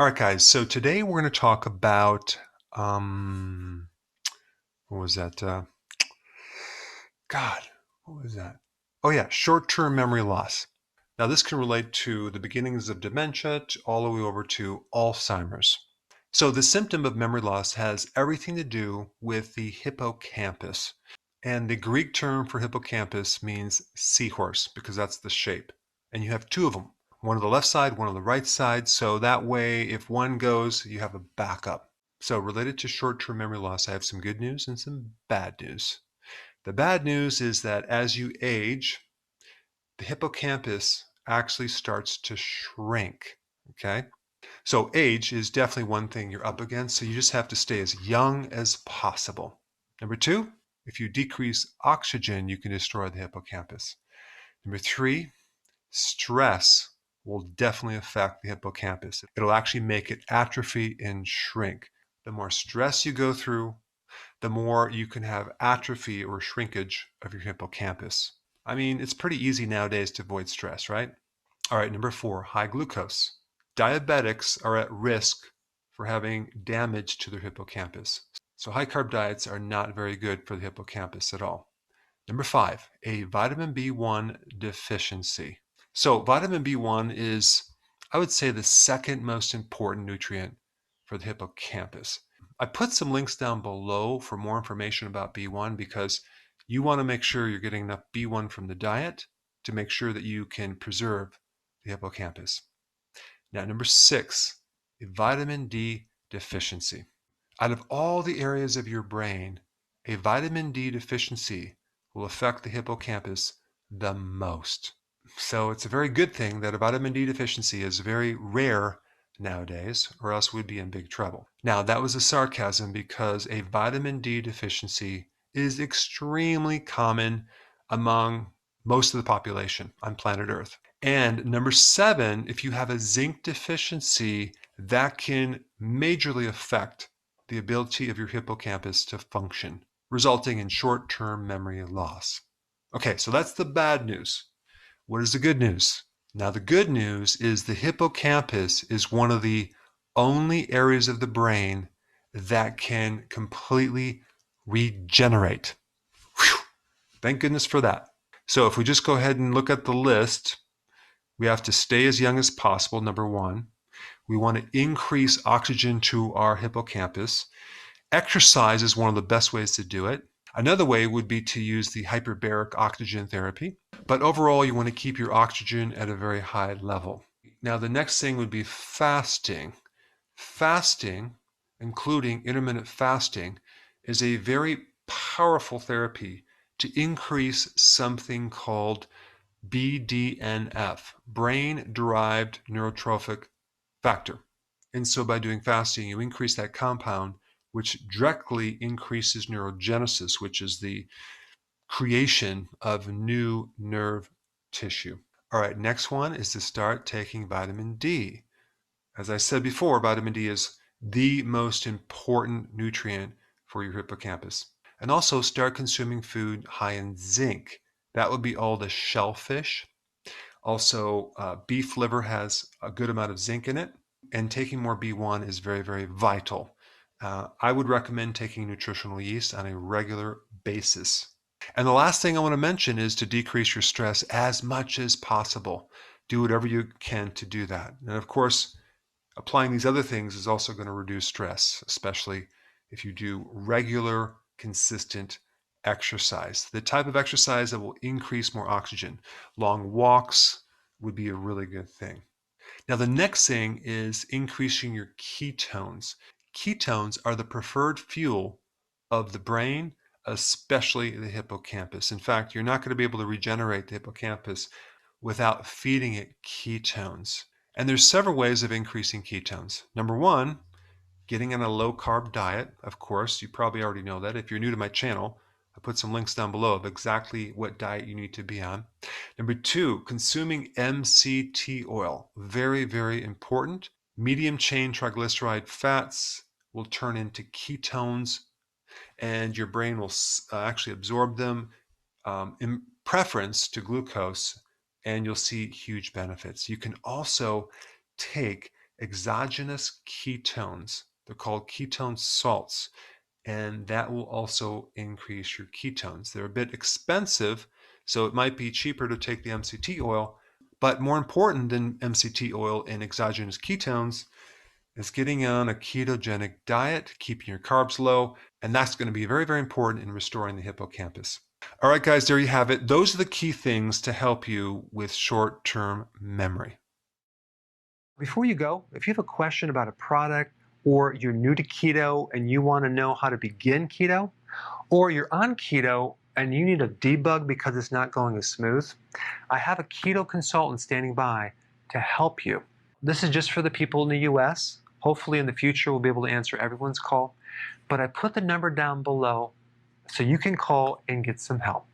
All right, guys. So today we're going to talk about what was that? God, what was that? Oh yeah, short-term memory loss. Now this can relate to the beginnings of dementia all the way over to Alzheimer's. So the symptom of memory loss has everything to do with the hippocampus. And the Greek term for hippocampus means seahorse because that's the shape. And you have two of them, one on the left side, one on the right side. So that way, if one goes, you have a backup. So related to short-term memory loss, I have some good news and some bad news. The bad news is that as you age, the hippocampus actually starts to shrink, okay? So age is definitely one thing you're up against, so you just have to stay as young as possible. Number two, if you decrease oxygen, you can destroy the hippocampus. Number three, stress will definitely affect the hippocampus. It'll actually make it atrophy and shrink. The more stress you go through, the more you can have atrophy or shrinkage of your hippocampus. I mean, it's pretty easy nowadays to avoid stress, right? All right, number four, high glucose. Diabetics are at risk for having damage to their hippocampus. So high carb diets are not very good for the hippocampus at all. Number five, a vitamin B1 deficiency. So vitamin B1 is, I would say, the second most important nutrient for the hippocampus. I put some links down below for more information about B1 because you want to make sure you're getting enough B1 from the diet to make sure that you can preserve the hippocampus. Now, number six, a vitamin D deficiency. Out of all the areas of your brain, a vitamin D deficiency will affect the hippocampus the most. So it's a very good thing that a vitamin D deficiency is very rare nowadays, or else we'd be in big trouble. Now, that was a sarcasm because a vitamin D deficiency is extremely common among most of the population on planet Earth. And number seven, if you have a zinc deficiency, that can majorly affect the ability of your hippocampus to function, resulting in short-term memory loss. Okay, so that's the bad news. What is the good news? Now, the good news is the hippocampus is one of the only areas of the brain that can completely regenerate. Whew. Thank goodness for that. So if we just go ahead and look at the list, we have to stay as young as possible, number one. We want to increase oxygen to our hippocampus. Exercise is one of the best ways to do it. Another way would be to use the hyperbaric oxygen therapy. But overall, you want to keep your oxygen at a very high level. Now, the next thing would be fasting. Fasting, including intermittent fasting, is a very powerful therapy to increase something called BDNF, brain-derived neurotrophic factor. And so by doing fasting, you increase that compound, which directly increases neurogenesis, which is the creation of new nerve tissue. All right, next one is to start taking vitamin D. As I said before, vitamin D is the most important nutrient for your hippocampus. And also start consuming food high in zinc. That would be all the shellfish. Also, beef liver has a good amount of zinc in it, and taking more B1 is very, very vital. I would recommend taking nutritional yeast on a regular basis. And the last thing I want to mention is to decrease your stress as much as possible. Do whatever you can to do that. And of course, applying these other things is also going to reduce stress, especially if you do regular, consistent exercise. The type of exercise that will increase more oxygen. Long walks would be a really good thing. Now, the next thing is increasing your ketones. Ketones are the preferred fuel of the brain, especially the hippocampus. In fact, you're not going to be able to regenerate the hippocampus without feeding it ketones. And there's several ways of increasing ketones. Number one, getting on a low-carb diet. Of course, you probably already know that. If you're new to my channel, I put some links down below of exactly what diet you need to be on. Number two, consuming MCT oil. Very, very important. Medium chain triglyceride fats will turn into ketones, and your brain will actually absorb them in preference to glucose, and you'll see huge benefits. You can also take exogenous ketones. They're called ketone salts, and that will also increase your ketones. They're a bit expensive, so it might be cheaper to take the MCT oil, but more important than MCT oil and exogenous ketones is getting on a ketogenic diet, keeping your carbs low, and that's going to be very, very important in restoring the hippocampus. All right, guys, there you have it. Those are the key things to help you with short-term memory. Before you go, if you have a question about a product, or you're new to keto and you want to know how to begin keto, or you're on keto and you need a debug because it's not going as smooth, I have a keto consultant standing by to help you. This is just for the people in the US. Hopefully in the future we'll be able to answer everyone's call, but I put the number down below so you can call and get some help.